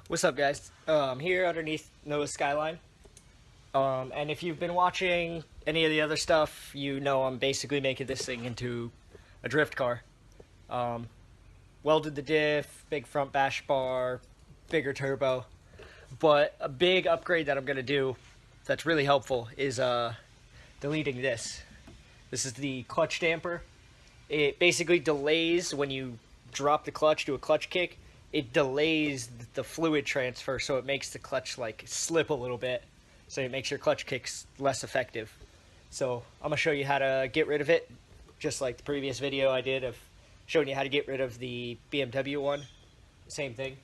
What's up, guys? I'm here underneath Noah's skyline. And if you've been watching any of the other stuff, you know I'm basically making this thing into a drift car. Um, Welded the diff, big front bash bar, bigger turbo. But a big upgrade that I'm going to do that's really helpful is deleting this. This is the clutch damper. It basically delays when you drop the clutch to a clutch kick. It delays the fluid transfer, so it makes the clutch like slip a little bit, so it makes your clutch kicks less effective. So I'm gonna show you how to get rid of it, just like the previous video I did of showing you how to get rid of the BMW one. Same thing,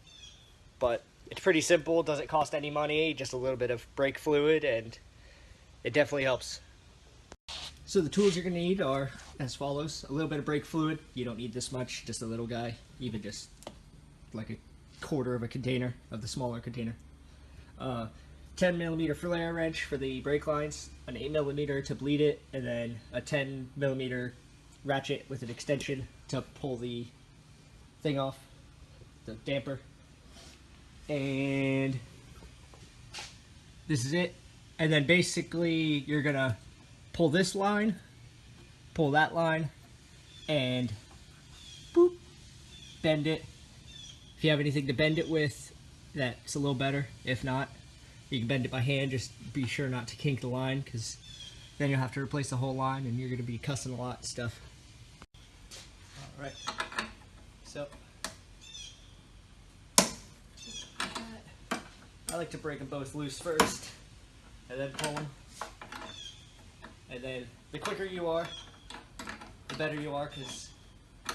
but it's pretty simple. Doesn't cost any money, just a little bit of brake fluid, and it definitely helps. So the tools you're going to need are as follows. A little bit of brake fluid. You don't need this much, just a little guy. Even just like a quarter of a container of the smaller container. 10 millimeter flare wrench for the brake lines, an 8 millimeter to bleed it, and then a 10 millimeter ratchet with an extension to pull the thing off, the damper. And this is it. And then basically you're going to pull this line, pull that line, and boop, bend it. If you have anything to bend it with, that's a little better. If not, you can bend it by hand. Just be sure not to kink the line, because then you'll have to replace the whole line and you're going to be cussing a lot of stuff. Alright, so I like to break them both loose first, and then pull them. And then the quicker you are, the better you are, because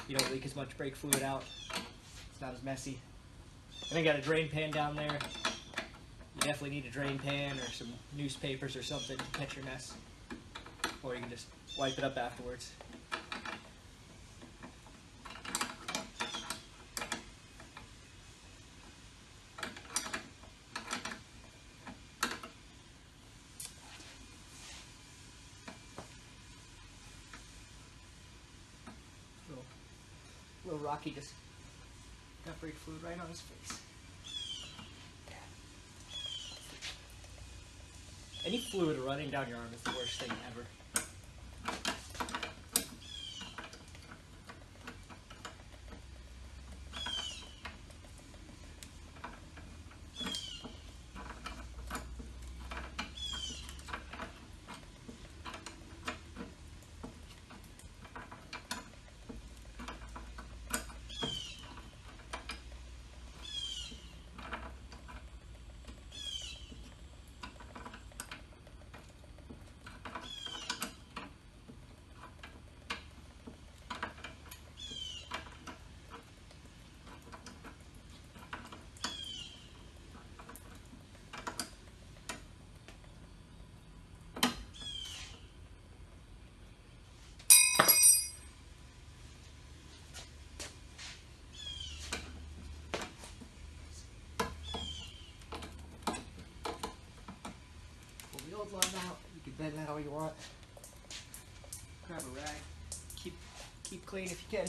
you don't leak as much brake fluid out. It's not as messy. And then got a drain pan down there. You definitely need a drain pan or some newspapers or something to catch your mess. Or you can just wipe it up afterwards. Little Rocky just got brake fluid right on his face. Any fluid running down your arm is the worst thing ever. Old line out. You can bend that all you want. Grab a rag. Keep clean if you can.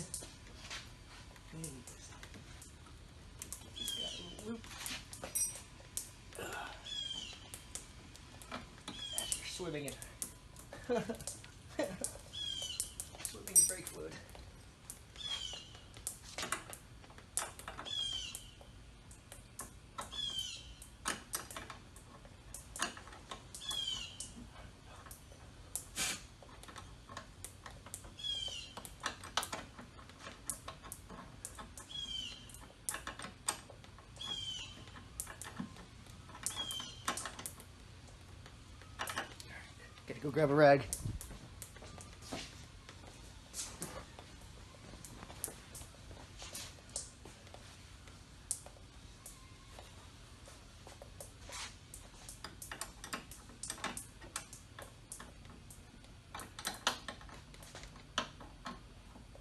Loop. As you're swimming in swimming in brake fluid. Gotta go grab a rag.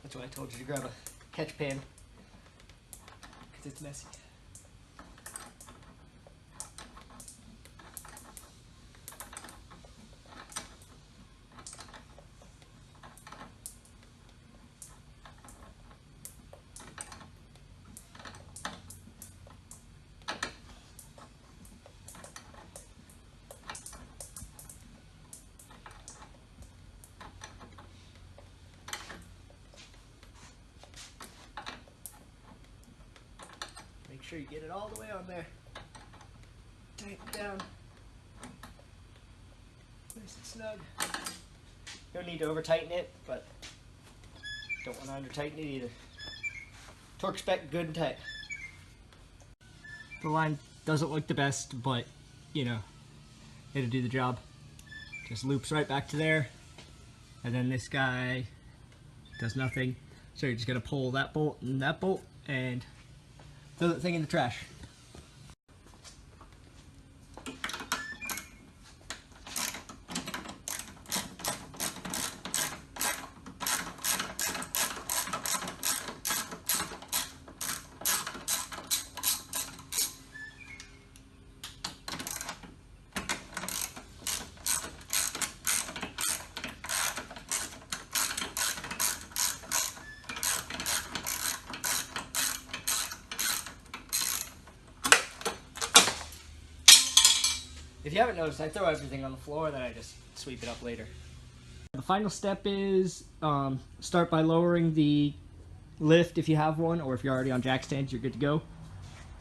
That's why I told you to grab a catch pan, because it's messy. sure you get it all the way on there. Tighten it down. Nice and snug. Don't need to over tighten it, but don't want to under tighten it either. Torque spec good and tight. The line doesn't look the best, but you know, it'll do the job. Just loops right back to there, and then this guy does nothing. So you're just gonna pull that bolt and throw that thing in the trash. If you haven't noticed, I throw everything on the floor, then I just sweep it up later. The final step is start by lowering the lift if you have one, or if you're already on jack stands, you're good to go.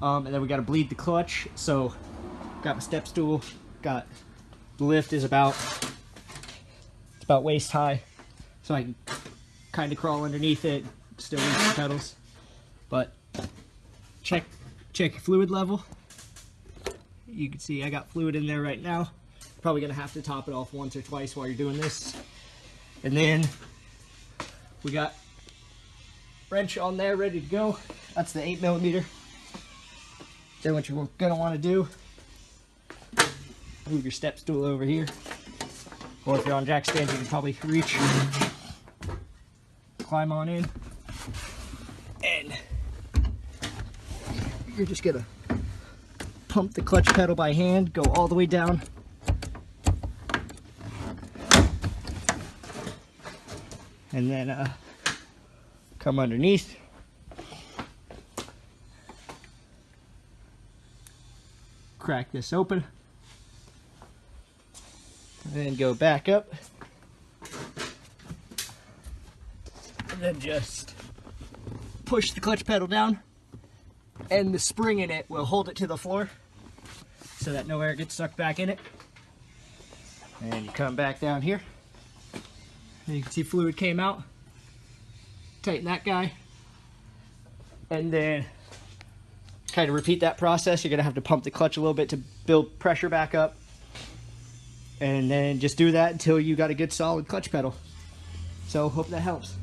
And then we got to bleed the clutch. So got my step stool, got the lift is about waist high, so I can kind of crawl underneath it, still use the pedals. But check your fluid level. You can see I got fluid in there right now. Probably gonna have to top it off once or twice while you're doing this. And then we got wrench on there ready to go. That's the 8mm. Then what you're gonna want to do, move your step stool over here, or if you're on jack stands, you can probably reach, climb on in, and you're just gonna pump the clutch pedal by hand, go all the way down, and then come underneath, crack this open, and then go back up, and then just push the clutch pedal down, and the spring in it will hold it to the floor so that no air gets sucked back in it. And you come back down here, and you can see fluid came out. Tighten that guy, and then kind of repeat that process. You're gonna have to pump the clutch a little bit to build pressure back up, and then just do that until you got a good solid clutch pedal. So hope that helps.